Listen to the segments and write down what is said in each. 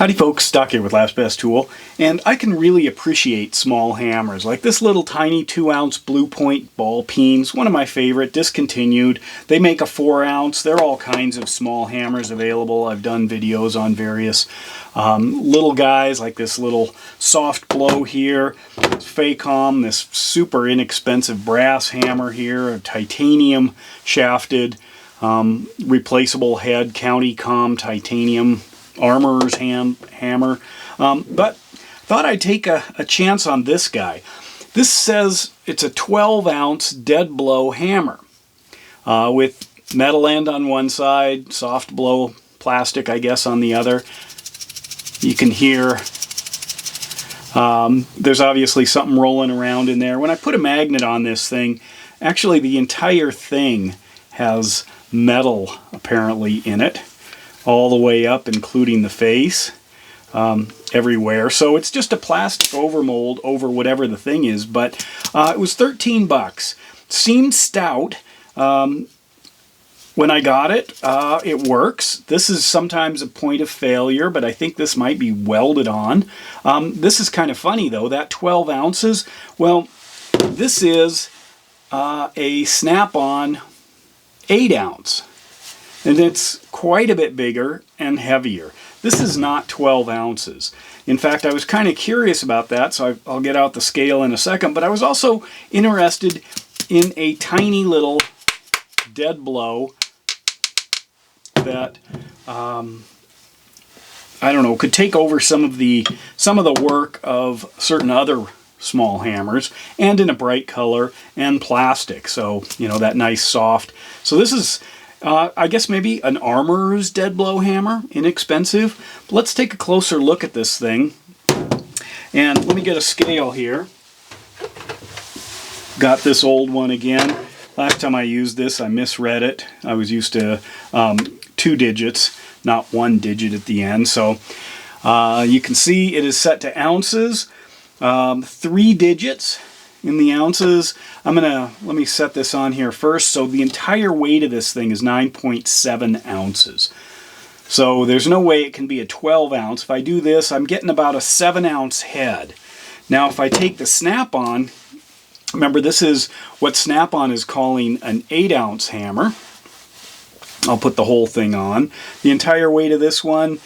Howdy folks, Doc here with Last Best Tool, and I can really appreciate small hammers, like this little tiny 2-ounce Blue Point ball peens, one of my favorite, discontinued. They make a 4-ounce, there are all kinds of small hammers available. I've done videos on various little guys, like this little Soft Blow here, Faycom, this super inexpensive brass hammer here, a titanium shafted, replaceable head, County Com titanium Armorer's hammer, but thought I'd take a chance on this guy. This says it's a 12-ounce dead blow hammer with metal end on one side, soft blow plastic, I guess, on the other. You can hear there's obviously something rolling around in there. When I put a magnet on this thing, actually the entire thing has metal apparently in it, all the way up, including the face, everywhere. So it's just a plastic overmold over whatever the thing is, but it was 13 bucks. Seemed stout. When I got it, it works. This is sometimes a point of failure, but I think this might be welded on. This is kind of funny though, that 12 ounces, well, this is a Snap-on 8-ounce. And it's quite a bit bigger and heavier. This is not 12 ounces. In fact, I was kind of curious about that, so I'll get out the scale in a second, but I was also interested in a tiny little dead blow that, I don't know, could take over some of the work of certain other small hammers, and in a bright color and plastic, so, you know, that nice soft. So this is I guess maybe an Armorer's dead blow hammer, inexpensive. But let's take a closer look at this thing. And let me get a scale here. Got this old one again. Last time I used this, I misread it. I was used to 2 digits, not 1 digit at the end. So you can see it is set to ounces, 3 digits. In the ounces, let me set this on here first. So the entire weight of this thing is 9.7 ounces. So there's no way it can be a 12 ounce. If I do this, I'm getting about a 7-ounce head. Now if I take the Snap-on, remember this is what Snap-on is calling an 8-ounce hammer. I'll put the whole thing on. The entire weight of this one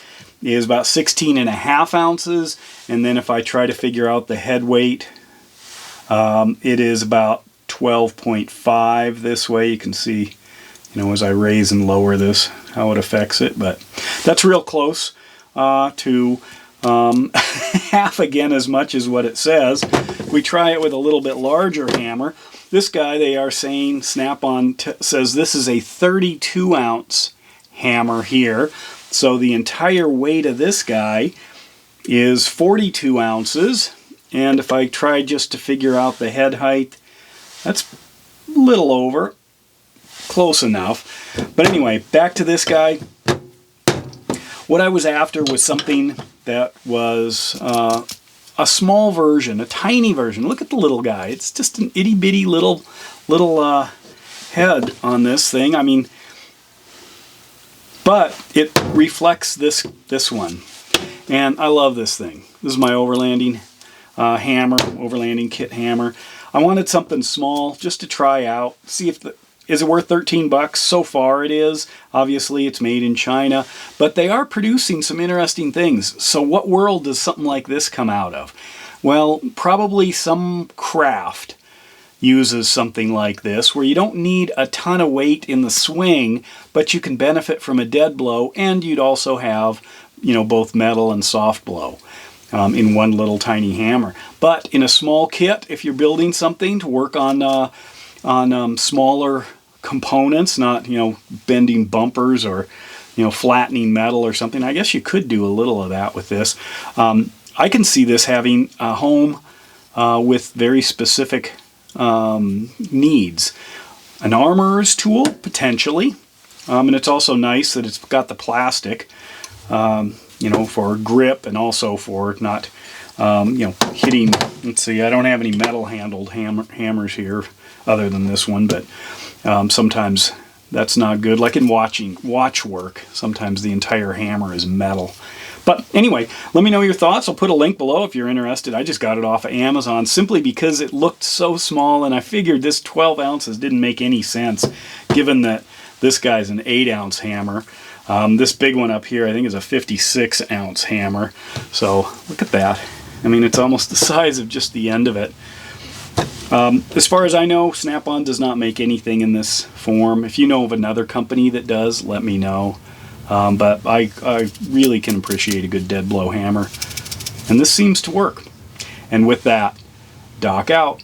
is about 16.5 ounces. And then if I try to figure out the head weight, it is about 12.5 this way. You can see, you know, as I raise and lower this, how it affects it. But that's real close to half again as much as what it says. We try it with a little bit larger hammer. This guy, they are saying, Snap-on says this is a 32-ounce hammer here. So the entire weight of this guy is 42 ounces. And if I try just to figure out the head height, that's a little over, close enough. But anyway, back to this guy. What I was after was something that was a small version, a tiny version. Look at the little guy. It's just an itty-bitty little head on this thing. I mean, but it reflects this one. And I love this thing. This is my overlanding hammer, overlanding kit hammer. I wanted something small just to try out, see if is it worth 13 bucks? So far it is. Obviously it's made in China, but they are producing some interesting things. So what world does something like this come out of? Well, probably some craft uses something like this where you don't need a ton of weight in the swing, but you can benefit from a dead blow, and you'd also have, you know, both metal and soft blow in one little tiny hammer. But in a small kit, if you're building something to work on smaller components, not, you know, bending bumpers or, you know, flattening metal or something, I guess you could do a little of that with this. I can see this having a home with very specific needs. An armorer's tool, potentially, and it's also nice that it's got the plastic, you know, for grip and also for not, you know, hitting. Let's see, I don't have any metal handled hammers here other than this one, but sometimes That's not good. Like in watch work, sometimes the entire hammer is metal. But anyway, let me know your thoughts. I'll put a link below if you're interested. I just got it off of Amazon simply because it looked so small, and I figured this 12 ounces didn't make any sense, given that this guy's an 8-ounce hammer. This big one up here, I think, is a 56-ounce hammer. So look at that. I mean, it's almost the size of just the end of it. As far as I know, Snap-on does not make anything in this form. If you know of another company that does, let me know. But I really can appreciate a good dead blow hammer. And this seems to work. And with that, Doc out.